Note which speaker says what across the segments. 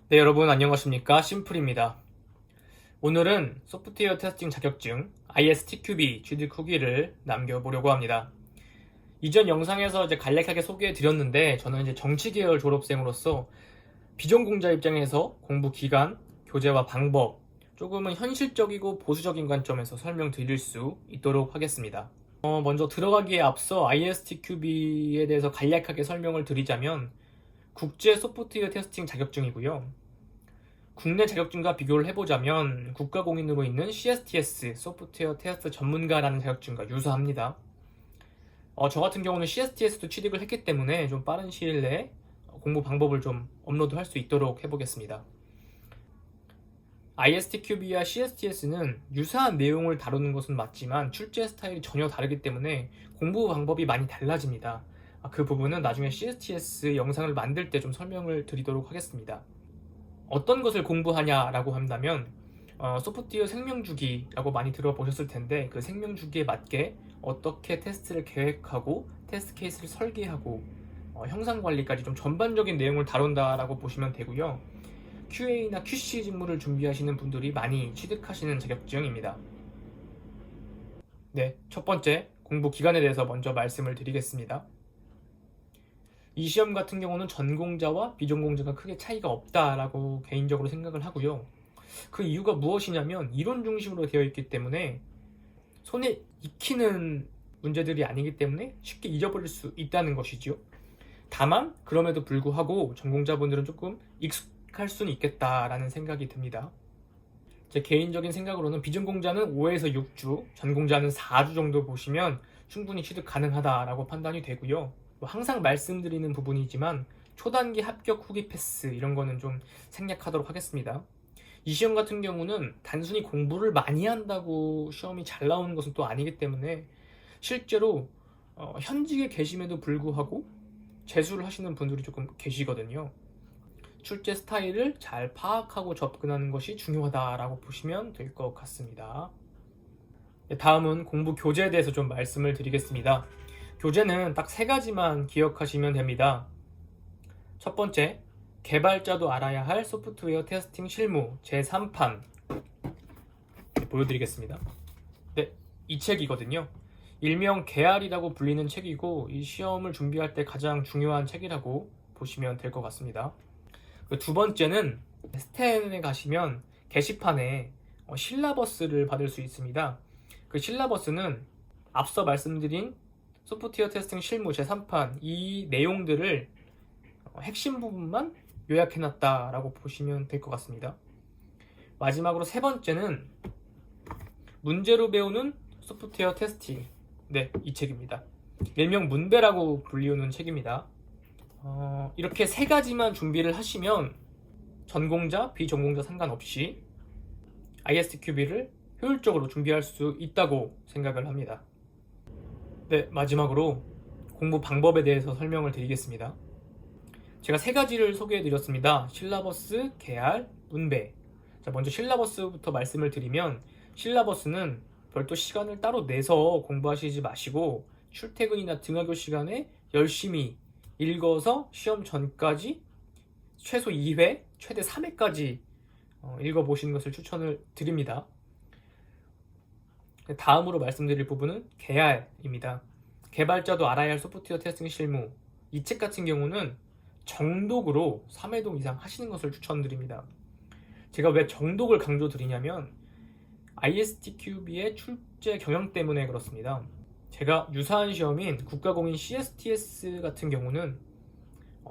Speaker 1: 네, 여러분 안녕하십니까? 심플입니다. 오늘은 소프트웨어 테스팅 자격증 ISTQB 취득 후기를 남겨보려고 합니다. 이전 영상에서 간략하게 소개해 드렸는데 저는 정치 계열 졸업생으로서 비전공자 입장에서 공부 기간, 교재와 방법, 조금은 현실적이고 보수적인 관점에서 설명드릴 수 있도록 하겠습니다. 먼저 들어가기에 앞서 ISTQB에 대해서 간략하게 설명을 드리자면 국제 소프트웨어 테스팅 자격증이고요. 국내 자격증과 비교를 해보자면 국가공인으로 있는 CSTS 소프트웨어 테스트 전문가라는 자격증과 유사합니다. 저 같은 경우는 CSTS도 취득을 했기 때문에 좀 빠른 시일 내에 공부 방법을 좀 업로드할 수 있도록 해보겠습니다. ISTQB와 CSTS는 유사한 내용을 다루는 것은 맞지만 출제 스타일이 전혀 다르기 때문에 공부 방법이 많이 달라집니다. 그 부분은 나중에 CSTS 영상을 만들 때 좀 설명을 드리도록 하겠습니다. 어떤 것을 공부하냐라고 한다면 소프트웨어 생명주기라고 많이 들어보셨을 텐데 그 생명주기에 맞게 어떻게 테스트를 계획하고 테스트 케이스를 설계하고 형상 관리까지 좀 전반적인 내용을 다룬다라고 보시면 되고요. QA나 QC 직무를 준비하시는 분들이 많이 취득하시는 자격증입니다. 네, 첫 번째 공부 기간에 대해서 먼저 말씀을 드리겠습니다. 이 시험 같은 경우는 전공자와 비전공자가 크게 차이가 없다라고 개인적으로 생각을 하고요. 그 이유가 무엇이냐면 이론 중심으로 되어 있기 때문에 손에 익히는 문제들이 아니기 때문에 쉽게 잊어버릴 수 있다는 것이지요. 다만 그럼에도 불구하고 전공자분들은 조금 익숙할 수는 있겠다라는 생각이 듭니다. 제 개인적인 생각으로는 비전공자는 5에서 6주, 전공자는 4주 정도 보시면 충분히 취득 가능하다라고 판단이 되고요. 항상 말씀드리는 부분이지만 초단기 합격 후기 패스 이런 거는 좀 생략하도록 하겠습니다. 이 시험 같은 경우는 단순히 공부를 많이 한다고 시험이 잘 나오는 것은 또 아니기 때문에 실제로 현직에 계심에도 불구하고 재수를 하시는 분들이 조금 계시거든요. 출제 스타일을 잘 파악하고 접근하는 것이 중요하다라고 보시면 될 것 같습니다. 다음은 공부 교재에 대해서 좀 말씀을 드리겠습니다. 교재는 딱 3가지만 기억하시면 됩니다. 첫 번째, 개발자도 알아야 할 소프트웨어 테스팅 실무 제3판 보여드리겠습니다. 네, 이 책이거든요. 일명 개알이라고 불리는 책이고 이 시험을 준비할 때 가장 중요한 책이라고 보시면 될 것 같습니다. 두 번째는 스탠에 가시면 게시판에 실라버스를 받을 수 있습니다. 그 실라버스는 앞서 말씀드린 소프트웨어 테스팅 실무 제3판 이 내용들을 핵심 부분만 요약해놨다라고 보시면 될 것 같습니다. 마지막으로 3번째는 문제로 배우는 소프트웨어 테스팅 네, 이 책입니다. 일명 문배라고 불리우는 책입니다. 이렇게 3가지만 준비를 하시면 전공자, 비전공자 상관없이 ISTQB를 효율적으로 준비할 수 있다고 생각을 합니다. 네, 마지막으로 공부 방법에 대해서 설명을 드리겠습니다. 제가 3가지를 소개해 드렸습니다. 실라버스, 개알, 문배. 자, 먼저 실라버스부터 말씀을 드리면 실라버스는 별도 시간을 따로 내서 공부하시지 마시고 출퇴근이나 등하교 시간에 열심히 읽어서 시험 전까지 최소 2회, 최대 3회까지 읽어보시는 것을 추천을 드립니다. 다음으로 말씀드릴 부분은 개알입니다. 개발자도 알아야 할 소프트웨어 테스팅 실무. 이 책 같은 경우는 정독으로 3회독 이상 하시는 것을 추천드립니다. 제가 왜 정독을 강조드리냐면 ISTQB의 출제 경향 때문에 그렇습니다. 제가 유사한 시험인 국가공인 CSTS 같은 경우는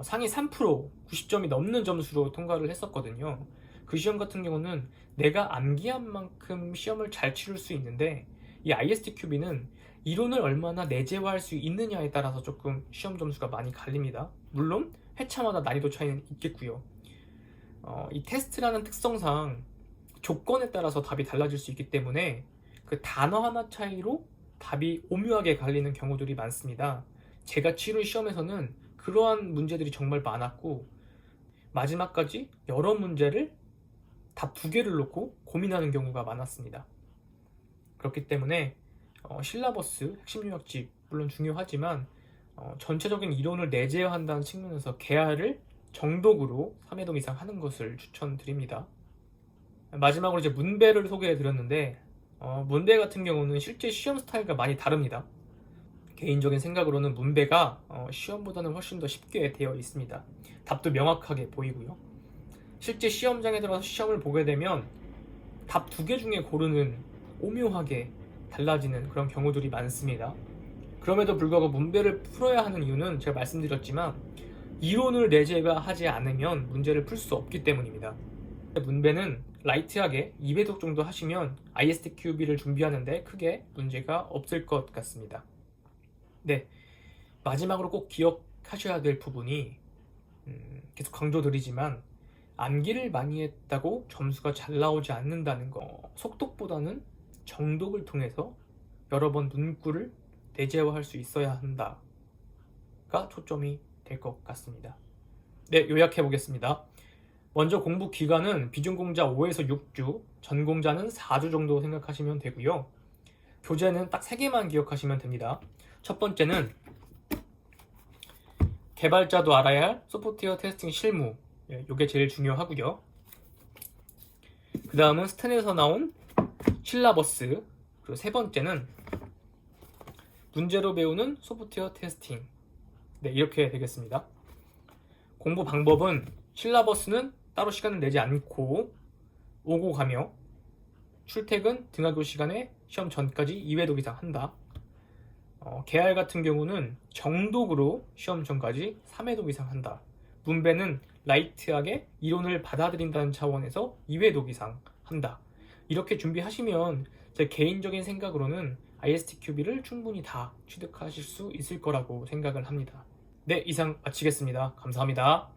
Speaker 1: 상위 3%, 90점이 넘는 점수로 통과를 했었거든요. 그 시험 같은 경우는 내가 암기한 만큼 시험을 잘 치를 수 있는데 이 ISTQB는 이론을 얼마나 내재화할 수 있느냐에 따라서 조금 시험 점수가 많이 갈립니다. 물론 회차마다 난이도 차이는 있겠고요. 이 테스트라는 특성상 조건에 따라서 답이 달라질 수 있기 때문에 그 단어 하나 차이로 답이 오묘하게 갈리는 경우들이 많습니다. 제가 치른 시험에서는 그러한 문제들이 정말 많았고 마지막까지 여러 문제를 답 2개를 놓고 고민하는 경우가 많았습니다. 그렇기 때문에 실라버스, 핵심 요약집 물론 중요하지만 전체적인 이론을 내재화한다는 측면에서 개알을 정독으로 3회독 이상 하는 것을 추천드립니다. 마지막으로 이제 문배를 소개해 드렸는데 문배 같은 경우는 실제 시험 스타일과 많이 다릅니다. 개인적인 생각으로는 문배가 시험보다는 훨씬 더 쉽게 되어 있습니다. 답도 명확하게 보이고요. 실제 시험장에 들어서 시험을 보게 되면 답 2개 중에 고르는 오묘하게 달라지는 그런 경우들이 많습니다. 그럼에도 불구하고 문배를 풀어야 하는 이유는 제가 말씀드렸지만 이론을 내재하지 않으면 문제를 풀 수 없기 때문입니다. 문배는 라이트하게 2회독 정도 하시면 ISTQB를 준비하는데 크게 문제가 없을 것 같습니다. 네, 마지막으로 꼭 기억하셔야 될 부분이 계속 강조드리지만 암기를 많이 했다고 점수가 잘 나오지 않는다는 거. 속독보다는 정독을 통해서 여러 번 문구를 내재화할 수 있어야 한다가 초점이 될 것 같습니다. 네, 요약해 보겠습니다. 먼저 공부 기간은 비준공자 5에서 6주, 전공자는 4주 정도 생각하시면 되고요. 교재는 딱 3개만 기억하시면 됩니다. 첫 번째는 개발자도 알아야 할 소프트웨어 테스팅 실무, 이게 제일 중요하고요. 그 다음은 스탠에서 나온 실라버스, 그리고 세 번째는 문제로 배우는 소프트웨어 테스팅. 네, 이렇게 되겠습니다. 공부 방법은 실라버스는 따로 시간을 내지 않고 오고 가며 출퇴근 등하교 시간에 시험 전까지 2회독 이상 한다. 계알 같은 경우는 정독으로 시험 전까지 3회독 이상 한다. 문배는 라이트하게 이론을 받아들인다는 차원에서 2회독 이상 한다. 이렇게 준비하시면 제 개인적인 생각으로는 ISTQB를 충분히 다 취득하실 수 있을 거라고 생각을 합니다. 네, 이상 마치겠습니다. 감사합니다.